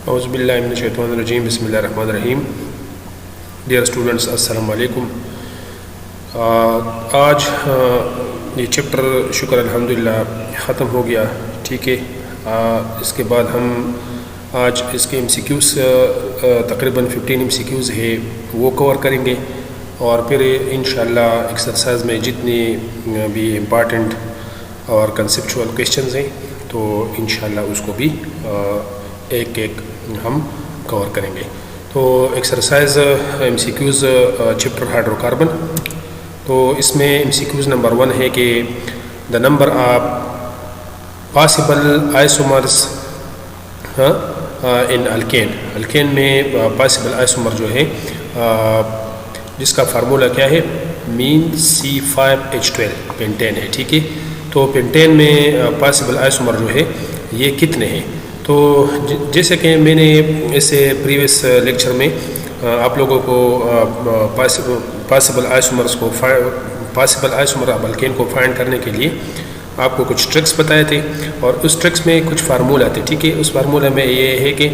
औज़ुबिल्लाहिमिनश्शैतानिर्रजीम बिस्मिल्लाहिर्रहमानिर्रहीम। Dear students, अस्सलाम वालेकुम। आज ये चैप्टर शुक्र अल्हम्दुलिल्लाह ख़त्म हो गया। ठीक है, इसके बाद हम आज इसके MCQs तकरीबन 15 MCQs है वो कवर करेंगे और फिर इंशाअल्लाह एक्सरसाइज में जितने भी इम्पॉर्टेंट और कंसेप्चुअल क्वेश्चंस हैं तो इंशाअल्लाह उसको भी एक एक हम कवर करेंगे। तो एक्सरसाइज MCQs चैप्टर हाइड्रोकार्बन। तो इसमें MCQs नंबर 1 है कि the number of possible isomers in alkane में पॉसिबल आइसोमर जो है जिसका फार्मूला क्या है, मीन C5H12 पेंटेन है। ठीक है, तो पेंटेन में पॉसिबल आइसोमर जो है ये कितने हैं। तो जैसे कि मैंने इसे प्रीवियस लेक्चर में आप लोगों को पॉसिबल आइसोमर ऑफ अल्केन को फाइंड करने के लिए आपको कुछ ट्रिक्स बताए थे और उस ट्रिक्स में कुछ फार्मूला थे। ठीक है, उस फार्मूला में ये है कि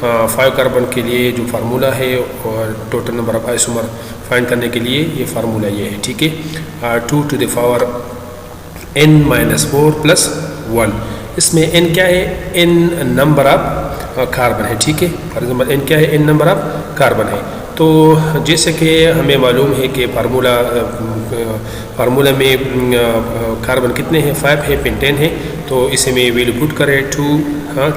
5 कार्बन के लिए जो फार्मूला है और total number of isomer find करने के लिए ये फार्मूला ये है। ठीक है, 2 to the power n-4 + 1। इसमें n क्या है, n नंबर ऑफ कार्बन है। ठीक है, फॉर एग्जाम्पल n क्या है, n नंबर ऑफ कार्बन है। तो जैसे कि हमें मालूम है कि फार्मूला में कार्बन कितने हैं, 5 है, पेंटेन है। तो इसे में वैल्यू पुट करें 2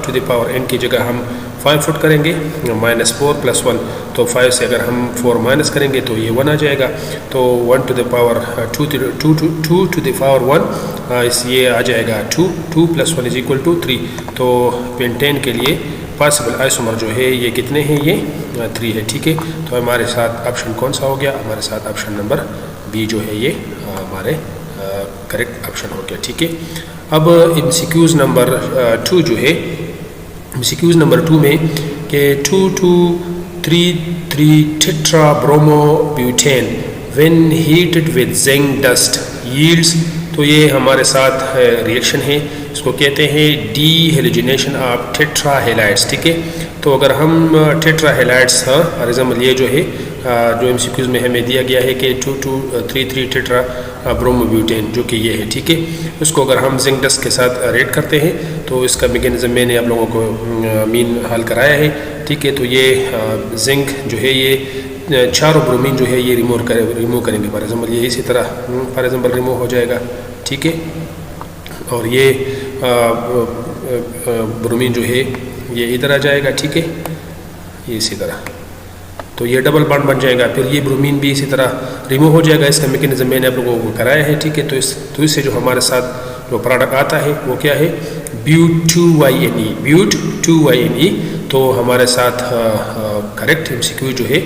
to the power n की जगह हम 5 पुट करेंगे, -4 + 1। तो 5 से अगर हम 4 माइनस करेंगे तो ये 1 आ जाएगा। तो 1 to the power 2 to the power 1 ये आ जाएगा 2 + 1 = 3। तो पेंटेन के लिए पॉसिबल आइसोमर जो है ये कितने हैं, ये 3 है। ठीक है, तो हमारे साथ ऑप्शन कौन सा हो गया, हमारे साथ ऑप्शन नंबर बी जो है ये हमारे करेक्ट ऑप्शन हो गया। ठीक है, अब MCQs नंबर 2 जो है, MCQs नंबर 2 में कि 2,2,3,3 tetrabromoबुटेन when heated with zinc dust yields. तो ये हमारे साथ रिएक्शन है, इसको कहते हैं डीहेलोजिनेशन ऑफ टेट्रा हैलाइड्स। ठीक है, तो अगर हम टेट्रा हैलाइड्स फॉर एग्जाम्पल ये जो है जो MCQs में हमें दिया गया है कि 2,2,3,3 टेट्रा ब्रोमोब्यूटेन जो कि ये है। ठीक है, उसको अगर हम जिंक डस्ट के साथ रेट करते हैं तो इसका मैकेनिज्म मैंने आप लोगों को मीन हल कराया है। ठीक है, तो ये जिंक जो है ये 4 ब्रोमीन जो है ये रिमूव करेंगे। फॉर एग्जाम्पल ये इसी तरह फॉर एग्जाम्पल रिमूव हो जाएगा। ठीक है, और ये ब्रोमीन जो है ये इधर आ जाएगा। ठीक है, ये इसी तरह, तो ये डबल बॉन्ड बन जाएगा। फिर ये ब्रोमीन भी इसी तरह रिमूव हो जाएगा। इसका मैकेनिज्म मैंने आप लोगों को कराया है। ठीक है, तो इससे जो हमारे साथ जो प्रोडक्ट आता है वो क्या है, ब्यूट2YNE। तो हमारे साथ करेक्ट MCQ जो है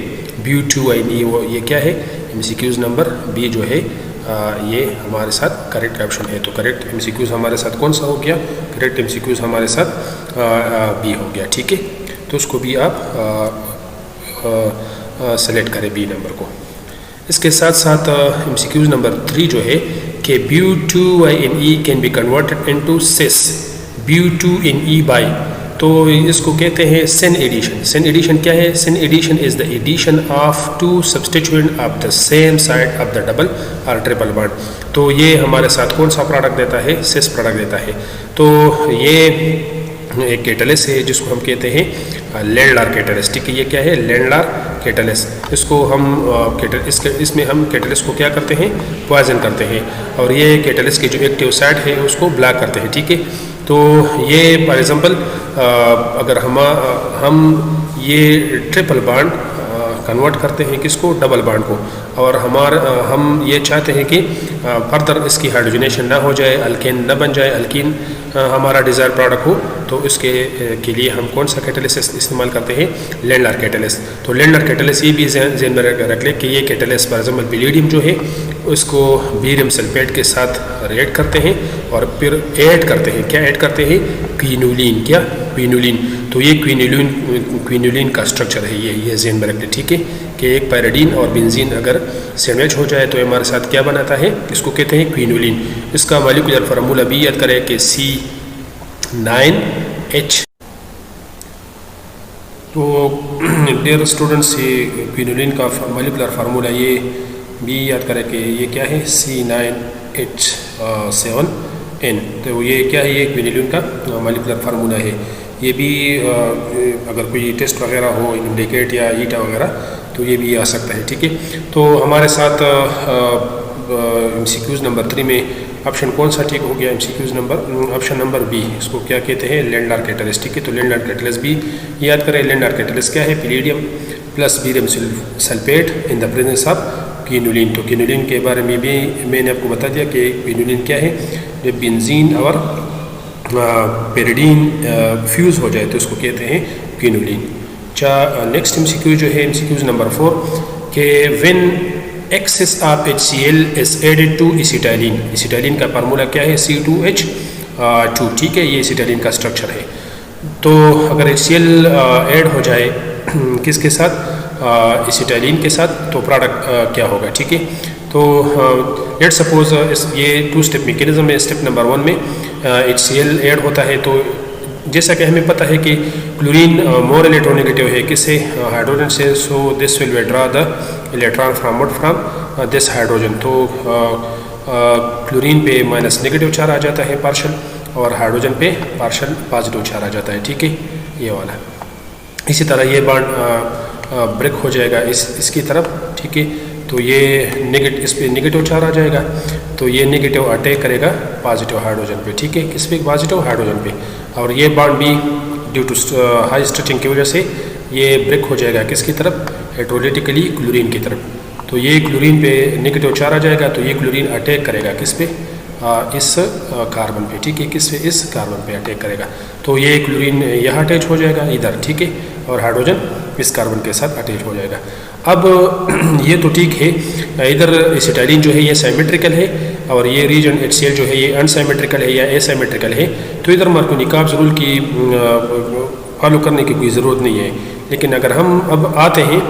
ब्यूट2YNE वो ये क्या है, MCQs नंबर बी जो है ये हमारे साथ करेक्ट ऑप्शन है। तो करेक्ट MCQs हमारे साथ कौन सा हो गया, करेक्ट MCQs हमारे साथ बी हो गया। ठीक है, तो उसको भी आप सेलेक्ट करें बी नंबर को। इसके साथ साथ MCQs नंबर 3 जो है कि ब्यूट2YNE can be converted into cis ब्यूट2NE बाय। तो इसको कहते हैं सेन एडिशन। सेन एडिशन क्या है, syn addition is the addition of 2 substituent of the same side of the double और ट्रिपल बॉन्ड। तो ये हमारे साथ कौन सा प्रोडक्ट देता है, सिस प्रोडक्ट देता है। तो ये एक कैटलिस्ट है जिसको हम कहते हैं लैंडलार कैटलिस्ट। ठीक है, ये क्या है, लैंडलार कैटलिस्ट। इसको हम इसमें हम कैटलिस्ट को क्या करते हैं, पॉइजन करते हैं और ये कैटलिस्ट की जो एक्टिव साइड है उसको ब्लॉक करते हैं। ठीक है, तो ये फॉर एग्जांपल अगर हम ये ट्रिपल बॉन्ड कन्वर्ट करते हैं किसको, डबल बॉन्ड को, और हम ये चाहते हैं कि फर्दर इसकी हाइड्रोजनेशन ना हो जाए, अल्केन ना बन जाए, अल्कीन हमारा डिज़ायर प्रोडक्ट हो, तो इसके के लिए हम कौन सा कैटलिस्ट इस्तेमाल करते हैं, लैंडलार कैटलिस्ट। तो लैंडलार कैटलिस्ट ये भी ज़हन में रख लें कि ये कैटलिस्ट फॉर एग्जाम्पल पैलेडियम जो है उसको बेरियम सल्फेट के साथ रिएक्ट करते हैं और फिर ऐड करते हैं, क्या ऐड करते हैं, क्विनोलिन। क्या, क्विनोलिन। तो ये क्विनोलिन का स्ट्रक्चर है, ये ज़हन में रख लें। ठीक है, कि एक पैराडीन और बेंजीन अगर सैंडविच हो जाए तो हमारे साथ क्या बनाता है, इसको कहते हैं क्विनोलिन। इसका मॉलिक्यूलर फार्मूला भी याद करें कि C9H तो डियर स्टूडेंट्स, ये क्विनोलिन का मॉलिक्यूलर फार्मूला ये भी याद करें कि ये क्या है, C9H7N। तो ये क्या है, ये क्विनोलिन का मॉलिक्यूलर फार्मूला है। ये भी अगर कोई टेस्ट वगैरह हो, इंडिकेट या ईटा वगैरह, तो ये भी आ सकता है। ठीक है, तो हमारे साथ MCQs नंबर 3 में ऑप्शन कौन सा ठीक हो गया? MCQs number option number B, इसको क्या कहते हैं, लेंडार कैटलिस्ट। ठीक है, तो लेंडार कैटलिस्ट भी याद करें। लेंडार कैटलिस्ट क्या है, palladium plus barium sulphate in the presence of quinoline. तो क्विनोलिन के बारे में भी मैंने आपको बता दिया कि क्विनोलिन क्या है, जब बेंजीन और पेरिडीन फ्यूज़ हो जाए तो इसको कहते हैं क्विनोलिन। नेक्स्ट MCQ जो है MCQs नंबर 4 के when excess of HCl is added to acetylene. Acetylene का फार्मूला क्या है, C2H2। ठीक है, ये एसिटाइलिन का स्ट्रक्चर है। तो अगर HCl ऐड हो जाए किसके साथ, एसिटाइलिन के साथ, तो प्रोडक्ट क्या होगा? ठीक है, तो लेट सपोज ये 2 स्टेप मैकेनिज्म है। स्टेप नंबर 1 में HCl ऐड होता है, तो जैसा कि हमें पता है कि क्लोरीन मोर इलेक्ट्रोनेगेटिव है किससे, हाइड्रोजन से। सो this will withdraw the electron from this hydrogen. तो क्लोरीन पे माइनस नेगेटिव चार्ज आ जाता है पार्शल, और हाइड्रोजन पे पार्शल पॉजिटिव चार्ज आ जाता है। ठीक है, ये वाला। इसी तरह ये बॉन्ड ब्रेक हो जाएगा इसकी तरफ। ठीक है, तो ये इस पे नेगेटिव चार्ज आ जाएगा, तो ये नेगेटिव अटैक करेगा पॉजिटिव हाइड्रोजन पे। ठीक है, किस पे, पॉजिटिव हाइड्रोजन पे। और ये बॉन्ड भी ड्यू टू हाई स्ट्रेचिंग की वजह से ये ब्रेक हो जाएगा किसकी तरफ, हाइड्रोलिटिकली क्लोरीन की तरफ। तो ये क्लोरीन पे नेगेटिव चार्ज आ जाएगा, तो ये क्लोरीन अटैक करेगा किस पे, इस कार्बन पे। ठीक है, किस पे, इस कार्बन पे अटैक करेगा। तो ये क्लोरीन यहाँ अटैच हो जाएगा इधर। ठीक है, और हाइड्रोजन इस कार्बन के साथ अटैच हो जाएगा। अब ये तो ठीक है, इधर एसिटाइलिन जो है ये सिमेट्रिकल है, और ये रीजन HCl जो है ये अनसिमेट्रिकल है या एसिमेट्रिकल है। तो इधर मार्कोनी-काब्स रूल की फॉलो करने की कोई ज़रूरत नहीं है। लेकिन अगर हम अब आते हैं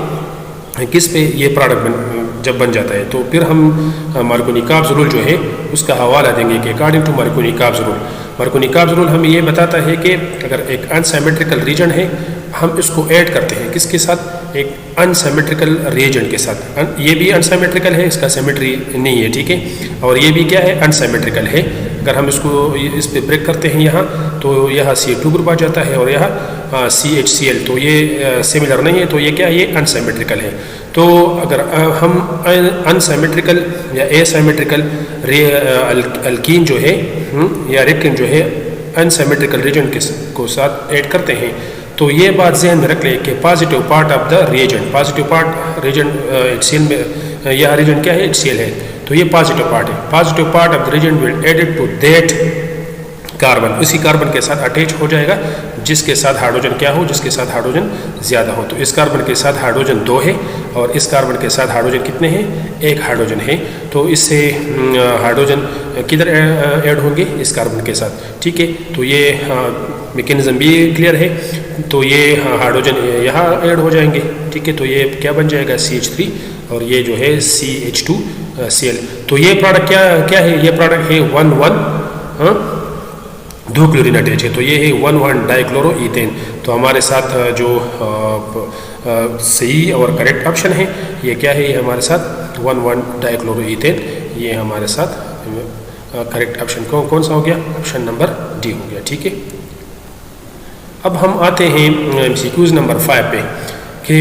किस पे, ये प्रोडक्ट जब बन जाता है, तो फिर हम मार्कोनी-काब्स रूल जो है उसका हवाला देंगे कि according to Markovnikov's rule, Markovnikov's rule हमें ये बताता है कि अगर एक अनसिमेट्रिकल रीजन है, हम इसको ऐड करते हैं किसके साथ, एक अनसिमेट्रिकल रिएजेंट के साथ। ये भी अनसिमेट्रिकल है, इसका सिमेट्री नहीं है। ठीक है, और ये भी क्या है, अनसिमेट्रिकल है। अगर हम इसको इस पे ब्रेक करते हैं यहाँ, तो यहाँ C2 ग्रुप आ जाता है, और यहाँ CHCl। तो ये सिमिलर नहीं है, तो ये क्या है, ये अनसिमेट्रिकल है। तो अगर हम अनसिमेट्रिकल या एसिमेट्रिकल अल्कीन जो है या रेक्टिन जो है अनसिमेट्रिकल रीजन को साथ ऐड करते हैं, तो ये बात जहन में रख लें कि positive part of the reagent, positive part reason HCl में, यह रीजन क्या है, HCl है, तो ये पॉजिटिव पार्ट है। Positive part of the reagent will added to that carbon, उसी कार्बन के साथ अटैच हो जाएगा जिसके साथ हाइड्रोजन क्या हो, जिसके साथ हाइड्रोजन ज़्यादा हो। तो इस कार्बन के साथ हाइड्रोजन 2 है, और इस कार्बन के साथ हाइड्रोजन कितने हैं, 1 हाइड्रोजन है। तो इससे हाइड्रोजन किधर ऐड होंगे, इस कार्बन के साथ। ठीक है, तो ये मैकेनिज्म भी क्लियर है। तो ये हाइड्रोजन यहाँ ऐड हो जाएंगे। ठीक है, तो ये क्या बन जाएगा, CH3, और ये जो है CH2Cl। तो ये प्रोडक्ट क्या है, ये प्रोडक्ट है 1,1 2 क्लोरीन अटैच है, तो ये है 1,1 डाइक्लोरोईथेन। तो हमारे साथ जो सही और करेक्ट ऑप्शन है ये क्या है, ये हमारे साथ 1,1 डाइक्लोरोईथेन, ये हमारे साथ करेक्ट ऑप्शन कौन सा हो गया, ऑप्शन नंबर डी हो गया। ठीक है, अब हम आते हैं MCQs नंबर 5 पे, कि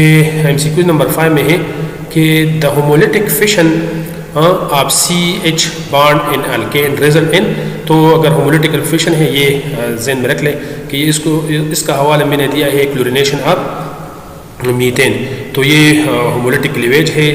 MCQs नंबर 5 में है कि द होमोलिटिक फिशन आप CH bond in alkane result in. तो अगर होमोलिटिकल फिशन है, ये जहन में रख लें कि इसका हवाला मैंने दिया है क्लोरीनेशन ऑफ मीथेन। तो ये होमोलिटिक क्लीवेज है,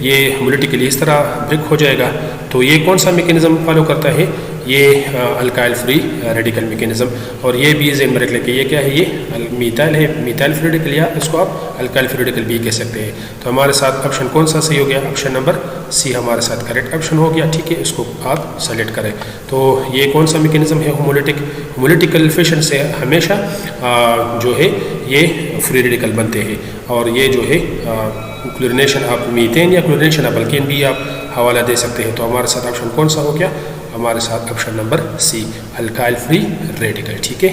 ये होमोलिटिकली इस तरह ब्रेक हो जाएगा। तो ये कौन सा मैकेनिज्म फॉलो करता है, ये अल्काइल फ्री रेडिकल मैकेनिज्म। और ये भी जहन में रख लें कि ये क्या है, ये मीथाइल है, मीथाइल फ्री रेडिकल, या इसको आप अल्काइल फ्री रेडिकल भी कह सकते हैं। तो हमारे साथ ऑप्शन कौन सा सही हो गया, ऑप्शन नंबर सी हमारे साथ करेक्ट ऑप्शन हो गया। ठीक है, इसको आप सेलेक्ट करें। तो ये कौन सा मैकेनिज्म है, होमोलिटिकल फिशन से हमेशा जो है ये फ्री रेडिकल बनते हैं। और ये जो है क्लोरीनेशन ऑफ मीथेन या क्लोरीनेशन ऑफ अल्केन भी आप हवाला दे सकते हैं। तो हमारे साथ ऑप्शन कौन सा हो गया, हमारे साथ option number C alkyl free radical. ठीक है,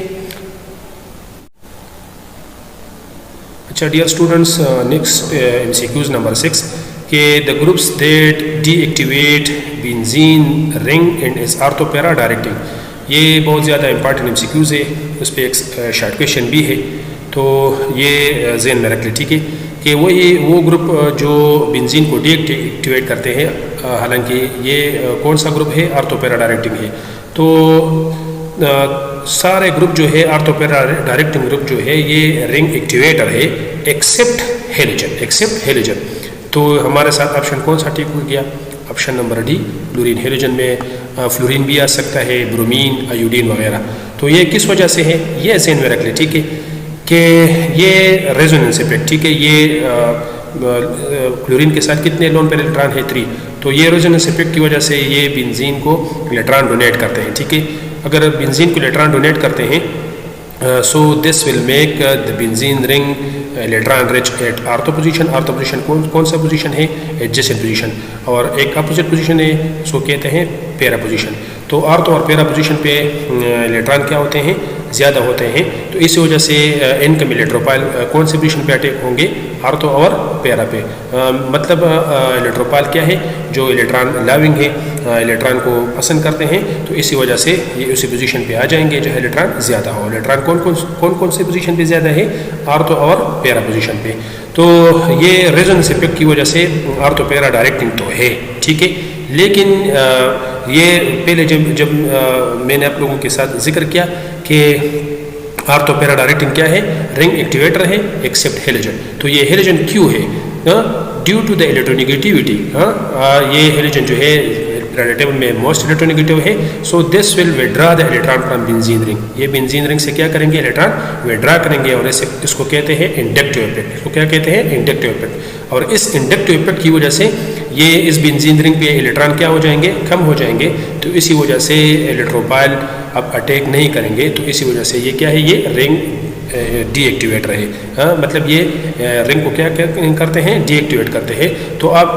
अच्छा dear students, next MCQs number 6 के the groups that deactivate benzene ring and is ortho para directing, ये बहुत ज़्यादा इंपॉर्टेंट MCQs है, उस पर एक शॉर्ट क्वेश्चन भी है, तो ये ज़हन में रख ले, ठीक है, कि वो ग्रुप जो बेंजीन को डीएक्टिवेट करते हैं, हालांकि ये कौन सा ग्रुप है, ऑर्थो पैरा डायरेक्टिंग है। तो सारे ग्रुप जो है ऑर्थो पैरा डायरेक्टिंग ग्रुप जो है ये रिंग एक्टिवेटर है एक्सेप्ट हेलोजन। तो हमारे साथ ऑप्शन कौन सा ठीक हो गया, option number D fluorine. Halogen में फ्लोरीन भी आ सकता है, ब्रोमीन, आयोडीन वगैरह। तो ये किस वजह से है, ये ज़हन में रख ले, ठीक है, कि ये रेजोनेंस इफेक्ट, ठीक है, ये क्लोरीन के साथ कितने लोन पेयर इलेक्ट्रॉन है 3, तो ये रेजोनेंस इफेक्ट की वजह से ये बेंजीन को इलेक्ट्रॉन डोनेट करते हैं, ठीक है। अगर बेंजीन को इलेक्ट्रॉन डोनेट करते हैं, so this will make the benzene ring electron rich at ortho position कौन सा पोजीशन है, एडजेसेंट पोजीशन, और एक अपोजिट पोजीशन है, उसको कहते हैं पैरा पोजीशन। तो ऑर्थो और पैरा पोजीशन पे इलेक्ट्रॉन क्या होते हैं, ज़्यादा होते हैं, तो इस वजह से इनकम इलेक्ट्रोपाइल कौन से पोजीशन पे अटैक होंगे, ऑर्थो और पैरा पे। मतलब इलेक्ट्रोपाइल क्या है, जो इलेक्ट्रॉन लविंग है, इलेक्ट्रॉन को पसंद करते हैं, तो इसी वजह से ये उसी पोजीशन पे आ जाएंगे जहाँ इलेक्ट्रॉन ज़्यादा हो। इलेक्ट्रॉन कौन से पोजीशन पे ज़्यादा है, ऑर्थो और पैरा पोजीशन पे। तो ये रेजोनेंस इफेक्ट की वजह से ऑर्थो पैरा डायरेक्टिंग तो है, ठीक है, लेकिन ये पहले जब मैंने आप लोगों के साथ जिक्र किया कि ऑर्थो पैरा डायरेक्टिंग क्या है, रिंग एक्टिवेटर है एक्सेप्ट हेलोजन। तो ये हेलोजन क्यों है, ड्यू टू द इलेक्ट्रोनेगेटिविटी, ये हेलोजन जो है पीरियोडिक टेबल में मोस्ट इलेक्ट्रोनेगेटिव है, सो this will withdraw the electron from benzene ring. ये बेंजीन रिंग से क्या करेंगे, इलेक्ट्रॉन विड्रा करेंगे, और इसको कहते हैं इंडक्टिव इफेक्ट। इसको क्या कहते हैं, इंडक्टिव इफेक्ट। और इस इंडक्टिव इफेक्ट की वजह से ये इस बेंजीन रिंग पे इलेक्ट्रॉन क्या हो जाएंगे, कम हो जाएंगे, तो इसी वजह से इलेक्ट्रोपाइल अब अटैक नहीं करेंगे। तो इसी वजह से ये क्या है, ये रिंग डीएक्टिवेटर है, मतलब ये रिंग को क्या करते हैं, डीएक्टिवेट करते हैं। तो आप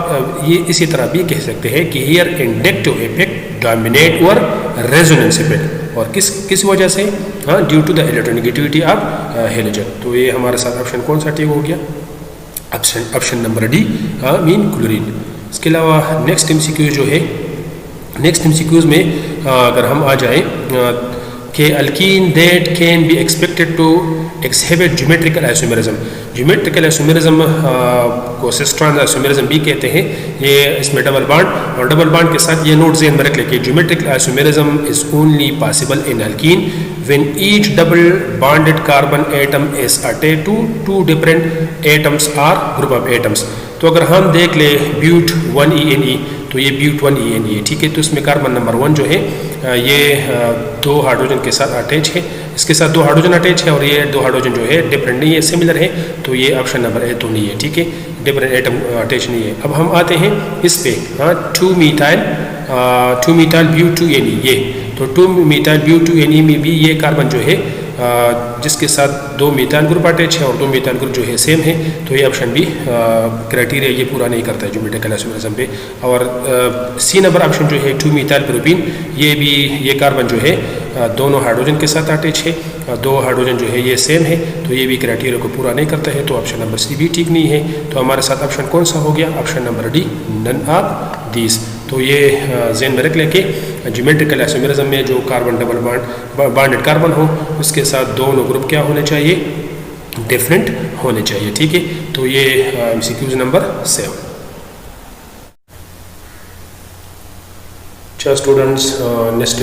ये इसी तरह भी कह सकते हैं कि here inductive effect dominate over resonance effect, और किस वजह से, due to the electronegativity of halogen. तो ये हमारे साथ ऑप्शन कौन सा ठीक हो गया, option number D, mean chlorine. इसके अलावा नेक्स्ट MCQ जो है, नेक्स्ट MCQs में अगर हम आ जाए कि alkene that can be expected to exhibit geometrical isomerism. Geometrical isomerism को सिस ट्रांस आइसोमेरिज्म भी कहते हैं। ये इसमें डबल बॉन्ड, और डबल बॉन्ड के साथ ये नोट ज़हन में रख लें, geometrical isomerism is only possible in alkene when each double bonded carbon atom is attached to two different atoms or group of atoms। तो अगर हम देख ले ब्यूट 1ENE, तो ये ब्यूट 1ENE, ठीक है, तो इसमें कार्बन नंबर 1 जो है ये 2 हाइड्रोजन के साथ अटैच है, इसके साथ 2 हाइड्रोजन अटैच है, और ये 2 हाइड्रोजन जो है डिफरेंट नहीं है, सिमिलर है, तो ये ऑप्शन नंबर ए तो नहीं है, ठीक है, डिफरेंट एटम अटैच नहीं है। अब हम आते हैं इस पे, 2 मीथाइल ब्यूट 2Ne, ये तो 2 मीथाइल ब्यूट 2Ne में भी ये कार्बन जो है जिसके साथ 2 मीथाइल ग्रुप अटैच है और 2 मीथाइल ग्रुप जो है सेम है, तो ये ऑप्शन भी क्राइटेरिया ये पूरा नहीं करता है ज्योमेट्रिकल आइसोमेरिज्म पे। और सी नंबर ऑप्शन जो है 2 मीथाइल प्रोपीन, ये कार्बन जो है दोनों हाइड्रोजन के साथ अटैच है, 2 हाइड्रोजन जो है ये सेम है, तो ये भी क्राइटेरिया को पूरा नहीं करता है, तो ऑप्शन नंबर सी भी ठीक नहीं है। तो हमारे साथ ऑप्शन कौन सा हो गया, option number D, none of these. तो ये ज़हन में रख लेके ज्योमेट्रिकल आइसोमेरिज्म में जो कार्बन डबल बॉन्डेड कार्बन हो, उसके साथ दोनों ग्रुप क्या होने चाहिए, डिफरेंट होने चाहिए, ठीक है। तो ये MCQs नंबर 7। अच्छा स्टूडेंट्स, नेक्स्ट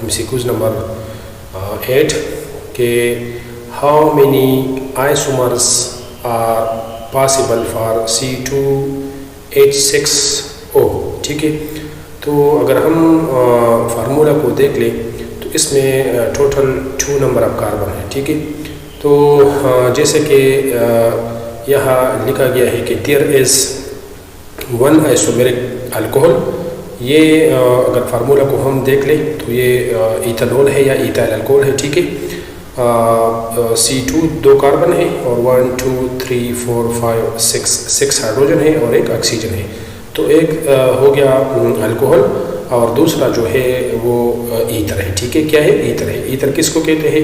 MCQs नंबर 8 के how many isomers are possible for C2H6O, ठीक है। तो अगर हम फार्मूला को देख लें तो इसमें टोटल 2 नंबर ऑफ कार्बन है, ठीक है। तो जैसे कि यहाँ लिखा गया है कि देयर इज़ 1 आइसोमेरिक अल्कोहल, ये अगर फार्मूला को हम देख लें तो ये इथेनॉल है या इथाइल अल्कोहल है, ठीक है। C2 2 कार्बन है और 1 2 3 4 5 6 हाइड्रोजन है और एक ऑक्सीजन है। तो एक हो गया अल्कोहल और दूसरा जो है वो ईथर है। ठीक है, क्या है? ईथर है। ईथर किसको कहते हैं?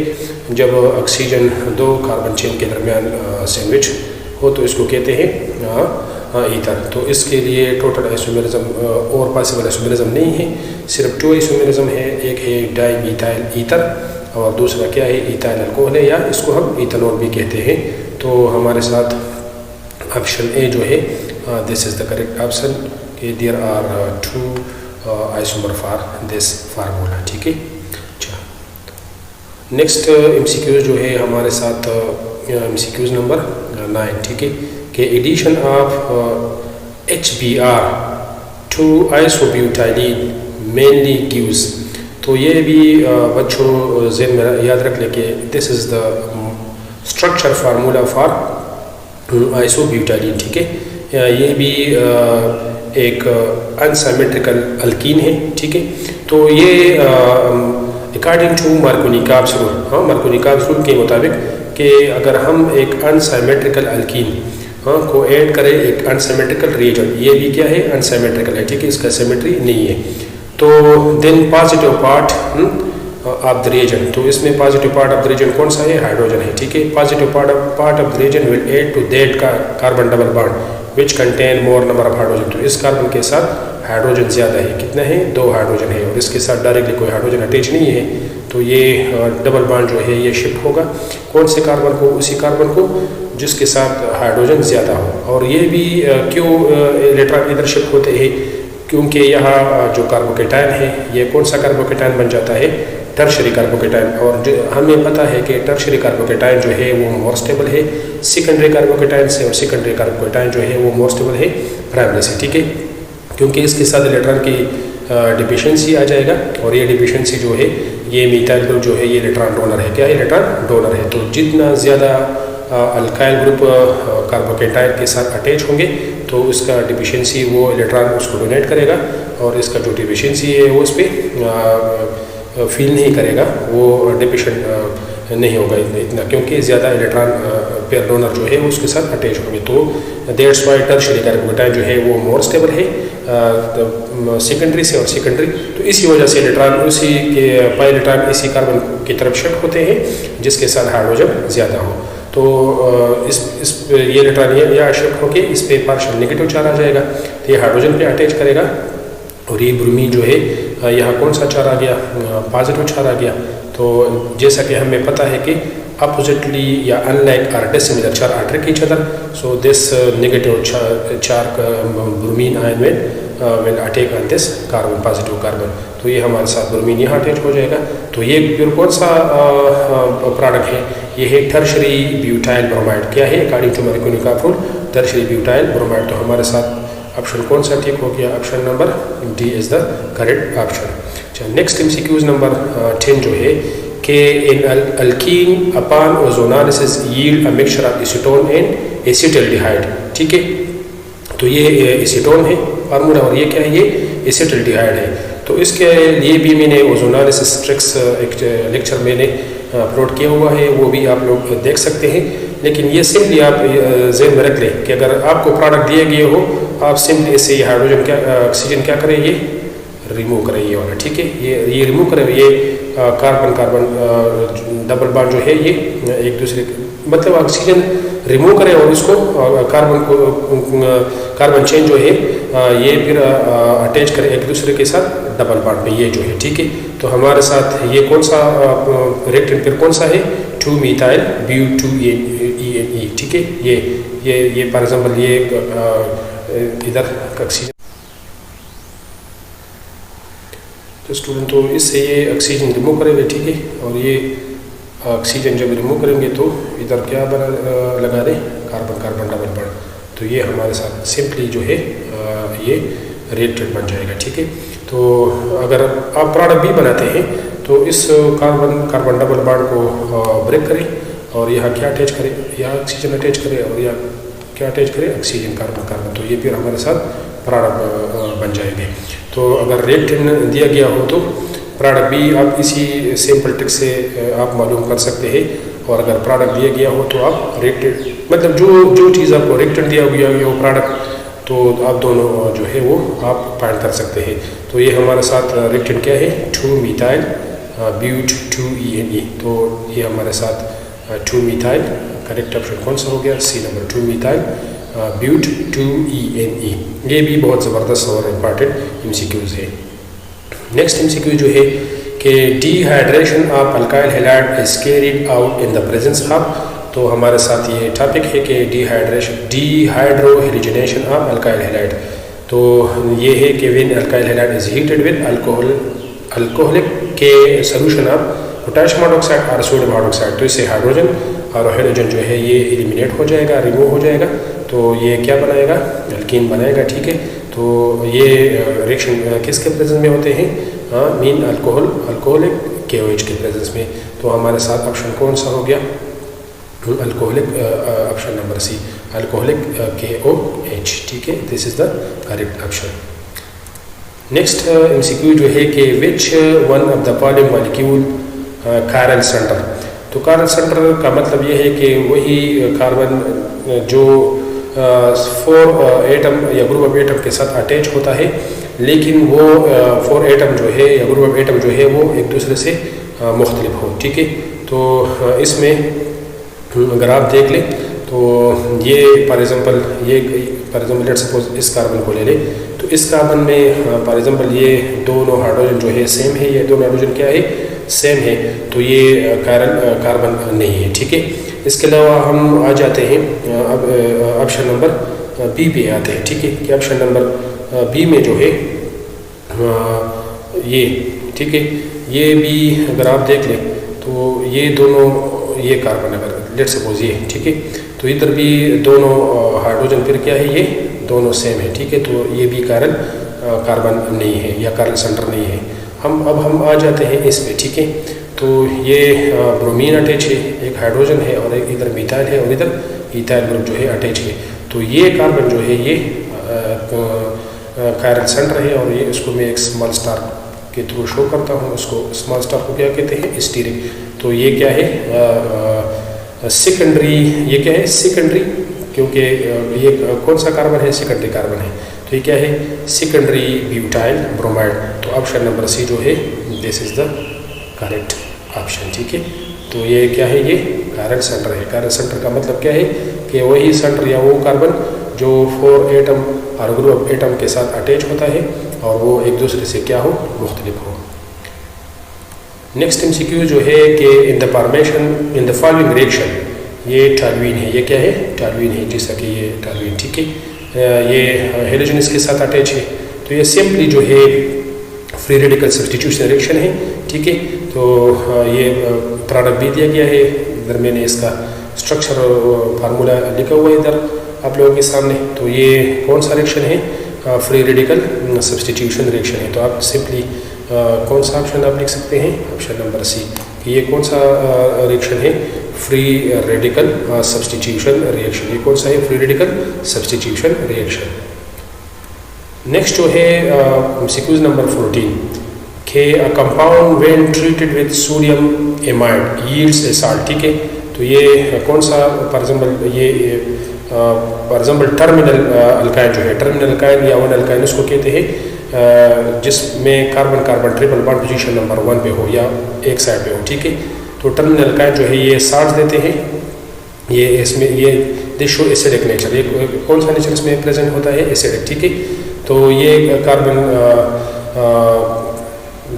जब ऑक्सीजन दो कार्बन चेन के दरमियान सैंडविच हो तो इसको कहते हैं ईथर। तो इसके लिए टोटल आइसोमेरिज्म और पॉसिबल आइसोमेरिज्म नहीं है, सिर्फ 2 आइसोमेरिज्म है। एक है डाइमीथाइल ईथर और दूसरा क्या है? इथाइल अल्कोहल है, या इसको हम इथेनॉल भी कहते हैं। तो हमारे साथ ऑप्शन ए जो है this is the correct option कि there are 2 isomer for this formula. ठीक है, अच्छा नेक्स्ट MCQ जो है हमारे साथ MCQ नंबर 9। ठीक है, कि addition of HBr to isobutylene mainly gives. तो ये भी बच्चों ज़हन में याद रख लें कि this is the structure formula for isobutylene. ठीक है, ये भी एक अनसिमेट्रिकल अल्कीन है। ठीक है, तो ये अकॉर्डिंग टू मार्कोनी-काब्स रूल, हाँ मार्कोनी-काब्स रूल के मुताबिक कि अगर हम एक अनसिमेट्रिकल अल्कीन को ऐड करें एक अनसिमेट्रिकल रिएजेंट, ये भी क्या है? अनसिमेट्रिकल है। ठीक है, इसका सिमेट्री नहीं है। तो then positive part of the reagent, तो इसमें positive part of the reagent कौन सा है? हाइड्रोजन है। ठीक है, positive part of the reagent will add to that का carbon double bond which contain more number of hydrogen. तो इस कार्बन के साथ हाइड्रोजन ज़्यादा है, कितना है? 2 हाइड्रोजन है, और इसके साथ डायरेक्टली कोई हाइड्रोजन अटैच नहीं है। तो ये डबल बॉन्ड जो है ये शिफ्ट होगा कौन से कार्बन को? उसी कार्बन को जिसके साथ हाइड्रोजन ज़्यादा हो। और ये भी क्यों इलेक्ट्रॉन इधर शिफ्ट होते हैं? क्योंकि यहाँ जो कार्बोकेटायन है ये कौन सा कार्बोकेटायन बन जाता है? Tertiary carbocation. और जो हमें पता है कि टर्शरी कार्बोकेटायन जो है वो मोर स्टेबल है सेकेंडरी कार्बोकेटायन से, और सेकेंडरी कार्बोकेटायन जो है वो मोर स्टेबल है प्राइमरी से। ठीक है, क्योंकि इसके साथ इलेक्ट्रॉन की डिफिशिएंसी आ जाएगा, और ये डिफिशिएंसी जो है ये मिथाइल ग्रुप जो है ये इलेक्ट्रॉन डोनर है। क्या है? इलेक्ट्रॉन डोनर है। तो जितना ज़्यादा अल्काइल ग्रुप कार्बोकेटायन के साथ अटैच होंगे तो उसका डिफिशिएंसी वो इलेक्ट्रॉन उसको डोनेट करेगा, और इसका जो डिफिशिएंसी है वो उस पर फील नहीं करेगा, वो डिफिशिएंट नहीं होगा इतना, क्योंकि ज़्यादा इलेक्ट्रॉन पेयर डोनर जो है उसके साथ अटैच होंगे। तो दैट्स वाई टर्शरी कार्बोकेटायन जो है वो मोर स्टेबल है सेकेंडरी से, और सेकेंडरी तो इसी वजह से इलेक्ट्रॉन उसी के पाई इलेक्ट्रॉन इसी कार्बन की तरफ शिफ्ट होते हैं जिसके साथ हाइड्रोजन ज़्यादा हो। तो ये इलेक्ट्रॉन या शिफ्ट होके इस पे पार्शियल नेगेटिव चार्ज आ जाएगा, तो ये हाइड्रोजन पे अटैच करेगा, और ये ब्रोमीन जो है यहाँ कौन सा चार्ज आ गया? पॉजिटिव चार्ज आ गया। तो जैसा कि हमें पता है कि oppositely या unlike or dissimilar charge attract each other, so this negative charge bromine ion will attack on this carbon, positive carbon। तो ये हमारे साथ ब्रोमीन यहाँ अटैच हो जाएगा। तो ये फिर कौन सा प्रोडक्ट है? ये है टर्शरी ब्यूटाइल ब्रोमाइड। क्या है? According to Markovnikov's rule tertiary butyl bromide. तो हमारे साथ ऑप्शन कौन सा ठीक हो गया? Option number D is the correct option. अच्छा नेक्स्ट MCQ नंबर 10 जो है कि in alkene upon ozonolysis yield a mixture of acetone and acetaldehyde. ठीक है, तो ये एसीटोन है फार्मूला, और ये क्या है? ये एसिटाल्डिहाइड है। तो इसके लिए भी मैंने ओजोनालिसिस ट्रिक्स एक लेक्चर मैंने अपलोड किया हुआ है, वो भी आप लोग देख सकते हैं। लेकिन ये सिंपली आप ज़हन में रख लें कि अगर आपको प्रोडक्ट दिए गए हो, आप सिंपली इससे हाइड्रोजन क्या ऑक्सीजन क्या करें? ये रिमूव करें ये वाला। ठीक है, ये रिमूव करें, ये कार्बन डबल बॉन्ड जो है ये एक दूसरे मतलब ऑक्सीजन रिमूव करें, और इसको कार्बन चेन जो है ये फिर अटैच करें एक दूसरे के साथ डबल बॉन्ड में, ये जो है। ठीक है, तो हमारे साथ ये कौन सा रिएक्टेंट फिर कौन सा है? 2-methyl butene। ठीक है, ये फॉर एग्जाम्पल ये इधर ऑक्सीजन, तो स्टूडेंट तो इससे ये ऑक्सीजन रिमूव करेंगे। ठीक है, और ये ऑक्सीजन जब रिमूव करेंगे तो इधर क्या लगा दें? Carbon double bond. तो ये हमारे साथ सिंपली जो है ये रिएक्टेंट बन जाएगा। ठीक है, तो अगर आप प्रोडक्ट भी बनाते हैं तो इस कार्बन डबल बॉन्ड को ब्रेक करें, और यहाँ क्या अटैच करें? यहाँ ऑक्सीजन अटैच करें, और यहाँ क्या अटैच करें? Oxygen carbon. तो ये फिर हमारे साथ प्रोडक्ट बन जाएंगे। तो अगर रिएक्टेंट दिया गया हो तो प्रोडक्ट भी आप इसी सिंपल ट्रिक से आप मालूम कर सकते हैं, और अगर प्रोडक्ट दिया गया हो तो आप रिएक्टेंट मतलब जो चीज़ आपको रिएक्टेंट दिया गया हो वो प्रोडक्ट तो आप दोनों जो है वो आप फाइंड कर सकते हैं। तो ये हमारे साथ रिएक्टेंट क्या है, 2-methyl ब्यूट 2-ene। तो ये हमारे साथ 2-methyl, करेक्ट ऑप्शन कौन सा हो गया, सी नंबर, 2-methyl ब्यूट 2-ene। ये भी बहुत ज़बरदस्त और इम्पॉर्टेंट MCQs है। नेक्स्ट MCQ जो है कि dehydration of alkyl halide is carried out in the presence of. तो हमारे साथ ये टॉपिक है कि डिहाइड्रोहेलिजिनेशन ऑफ अल्काइल हैलाइड। तो ये है कि when alkyl halide is heated with alcoholic K solution of potassium hydroxide और सोडियम हाइड्रोक्साइड, तो इससे हाइड्रोजन और हाइड्रोजन जो है ये एलिमिनेट हो जाएगा, रिमूव हो जाएगा। तो ये क्या बनाएगा, अल्कीन बनाएगा, ठीक है। तो ये रिएक्शन किसके प्रेजेंस में होते हैं, मीन अल्कोहलिक KOH के प्रेजेंस में। तो हमारे साथ ऑप्शन कौन सा हो गया, alcoholic, option number C, alcoholic KOH, ठीक है। This is the correct option. Next MCQ जो है कि which one of the following molecule chiral centre. तो कायरल सेंटर का मतलब ये है कि वही कार्बन जो 4 एटम या ग्रुप ऑफ एटम के साथ अटैच होता है, लेकिन वो 4 एटम जो है या ग्रुप ऑफ एटम जो है वो एक दूसरे से मुख्तलिफ हो, ठीक है। तो इसमें अगर आप देख लें तो ये फॉर एग्ज़ाम्पल लेट सपोज इस कार्बन को ले लें, तो इस कार्बन में फॉर एग्ज़ाम्पल ये दोनों हाइड्रोजन जो है सेम है, ये दोनों हाइड्रोजन क्या है, सेम है। तो ये कार्बन नहीं है, ठीक है। इसके अलावा हम आ जाते हैं अब ऑप्शन नंबर बी पे आते हैं, ठीक है। कि ऑप्शन नंबर बी में जो है ये, ठीक है, ये भी अगर आप देख लें तो ये दोनों, ये कार्बन अगर लेट सपोज ये, ठीक है, तो इधर भी दोनों हाइड्रोजन फिर क्या है, ये दोनों सेम है, ठीक है। तो ये भी कार्बन नहीं है या कायरल सेंटर नहीं है। अब हम आ जाते हैं इसमें, ठीक है। तो ये ब्रोमीन अटैच है, एक हाइड्रोजन है और एक इधर मिथाइल है और इधर इथाइल ग्रुप जो है अटैच है। तो ये कार्बन जो है ये कायरल सेंटर है और ये इसको मैं एक स्मॉल स्टार के थ्रू शो करता हूँ। उसको स्मॉल स्टार को क्या कहते हैं, स्टीरिक। तो ये क्या है, सेकेंडरी, ये क्या है, सेकेंडरी, क्योंकि ये कौन सा कार्बन है, सेकेंडरी कार्बन है। तो ये क्या है, सेकेंडरी ब्यूटाइल ब्रोमाइड। तो ऑप्शन नंबर सी जो है this is the correct option, ठीक है। तो ये क्या है, ये कायरल सेंटर है। कायरल सेंटर का मतलब क्या है कि वही सेंटर या वो कार्बन जो 4 एटम और ग्रुप ऑफ एटम के साथ अटैच होता है और वो एक दूसरे से क्या हो, मुख्तलिफ हो। नेक्स्ट MCQ जो है कि in the formation in the following reaction, ये टॉल्यूइन है, ये क्या है, टॉल्यूइन है, जैसा कि ये टॉल्यूइन, ठीक है। ये हेलोजन इसके साथ अटैच है। तो ये सिंपली जो है फ्री रेडिकल सब्स्टिट्यूशन रिएक्शन है, ठीक है। तो ये प्रोडक्ट भी दिया गया है, इधर मैंने इसका स्ट्रक्चर फार्मूला लिखा हुआ है इधर आप लोगों के सामने। तो ये कौन सा रिएक्शन है, फ्री रेडिकल सब्स्टिट्यूशन रिएक्शन है। तो आप सिंपली कौन सा ऑप्शन आप लिख सकते हैं, ऑप्शन नंबर सी, कि ये कौन सा रिएक्शन है, फ्री रेडिकल सब्स्टिट्यूशन रिएक्शन। ये कौन सा है, free radical substitution reaction. Next जो है MCQ नंबर 14 कि a compound when treated with sodium amide yields A salt, ठीक है। तो ये कौन सा, फॉर एग्जाम्पल ये फॉर एग्जाम्पल टर्मिनल अल्काइन जो है, टर्मिनल अल्काइन या वन अल्काइन उसको कहते हैं जिसमें carbon carbon triple bond position number 1 पे हो या एक साइड पे हो, ठीक है। तो टर्मिनल अल्काइन जो है ये साल्ट देते हैं, ये इसमें ये दिस शो एसिडिक नेचर, ये कौन सा नेचर इसमें प्रेजेंट होता है, एसिडिक, ठीक है। तो ये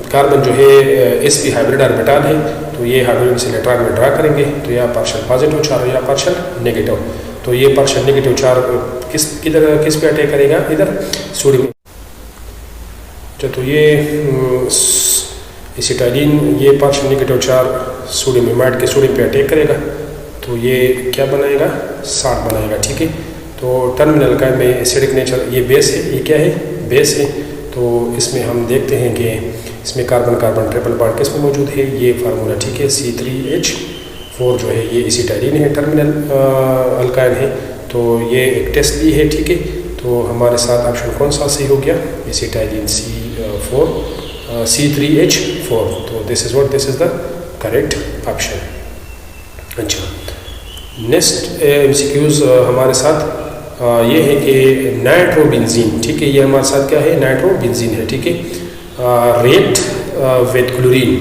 कार्बन जो है sp हाइब्रिड ऑर्बिटल है। तो ये हाइड्रोजन से इलेक्ट्रॉन में ड्रा करेंगे, तो यह पार्शियल पॉजिटिव चार्ज या पार्शियल नेगेटिव। तो ये पार्शियल नेगेटिव चार्ज किस पे अटैक करेगा, इधर सोडियम। तो ये एसिटाइलिन, ये partial negative charge sodium amide के सोडियम पे अटैक करेगा। तो ये क्या बनाएगा, साल्ट बनाएगा, ठीक है। तो टर्मिनल अल्काइन में एसिडिक नेचर, ये बेस है, ये क्या है, बेस है। तो इसमें हम देखते हैं कि इसमें कार्बन कार्बन ट्रिपल बॉन्ड किस में मौजूद है, ये फार्मूला, ठीक है। C3H4 जो है ये एसिटाइलिन है, टर्मिनल अल्काइन है। तो ये एक टेस्ट भी है, ठीक है। तो हमारे साथ ऑप्शन कौन सा सही हो गया, एसिटाइलिन C3H4। तो this is the correct option. अच्छा, नेक्स्ट MCQs हमारे साथ ये है कि नाइट्रोबेंजीन, ठीक है, ये हमारे साथ क्या है, नाइट्रोबेंजीन है, ठीक है, react with chlorine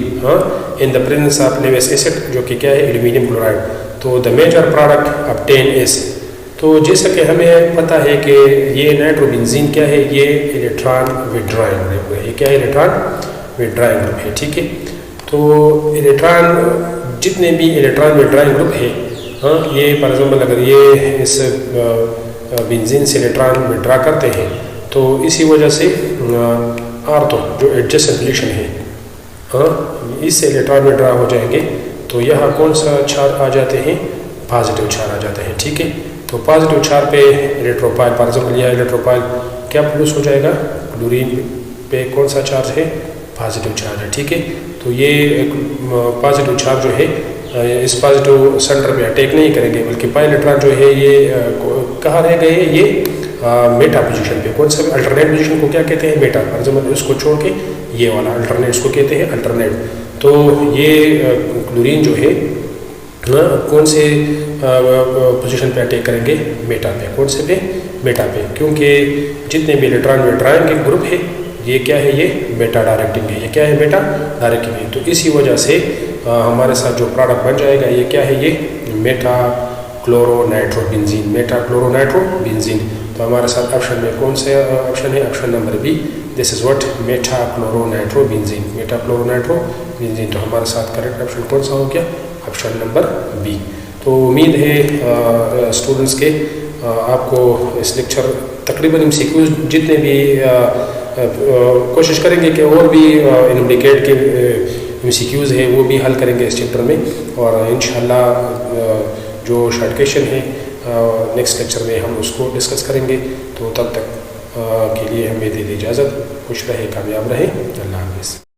in the presence of Lewis acid, जो कि क्या है, एल्यूमिनियम क्लोराइड। तो the major product obtain is, तो जैसा कि हमें पता है कि ये नाइट्रोबेंजीन क्या है, ये इलेक्ट्रॉन विड्रॉइंग ग्रुप है, ये क्या है, इलेक्ट्रॉन विड्रॉइंग ग्रुप है, ठीक है। तो इलेक्ट्रॉन, जितने भी इलेक्ट्रॉन विड्रॉइंग ग्रुप है, ये फॉर एग्जाम्पल अगर ये इस बेंजीन से इलेक्ट्रॉन विड्रा करते हैं तो इसी वजह से आर्थो जो एडजेसेंट रिलेशन है, इससे इलेक्ट्रॉन विड्रा हो जाएंगे, तो यहाँ कौन सा चार्ज आ जाते हैं, पॉजिटिव चार्ज आ जाते हैं, ठीक है। तो पॉजिटिव चार्ज पे इलेक्ट्रोपाइल, फॉर एग्जाम्पल यह इलेक्ट्रोपाइल क्या प्रोड्यूस हो जाएगा, क्लोरीन पे कौन सा चार्ज है, पॉजिटिव चार्ज है, ठीक है। तो ये पॉजिटिव चार्ज जो है इस पॉजिटिव सेंटर पे अटैक नहीं करेंगे, बल्कि पाई इलेक्ट्रॉन जो है ये कहाँ रह गए, ये मेटा पोजीशन पे, कौन सा अल्टरनेट पोजीशन को क्या कहते हैं, मेटा, फॉर एग्जाम्पल इसको छोड़ के ये वाला अल्टरनेट, इसको कहते हैं अल्टरनेट। तो ये क्लोरीन जो है कौन से पोजीशन पे अटैक करेंगे, मेटा पे, कौन से पे, मेटा पे, क्योंकि जितने भी इलेक्ट्रॉन विड्रॉइंग के ग्रुप है ये क्या है, ये मेटा डायरेक्टिंग है, ये क्या है, मेटा डायरेक्टिंग है। तो इसी वजह से हमारे साथ जो प्रोडक्ट बन जाएगा ये क्या है, ये मेटा क्लोरोनाइट्रोबेंजीन, मेटा क्लोरोनाइट्रोबेंजीन। तो हमारे साथ ऑप्शन में कौन से ऑप्शन है, option number B, this is what, meta chloronitrobenzene, meta chloronitrobenzene. तो हमारे साथ करेक्ट ऑप्शन कौन सा हो गया, ऑप्शन नंबर बी। तो उम्मीद है स्टूडेंट्स के आपको इस लेक्चर तकरीबन एमसीक्यूज जितने भी कोशिश करेंगे कि और भी इनडिकेट के एमसीक्यूज है वो भी हल करेंगे इस चैप्टर में, और इंशाल्लाह जो शॉर्ट क्वेश्चन है नेक्स्ट लेक्चर में हम उसको डिस्कस करेंगे। तो तब तक के लिए हमें दे दी इजाज़त, खुश रहे, कामयाब रहे, अल्लाह हाफिज़।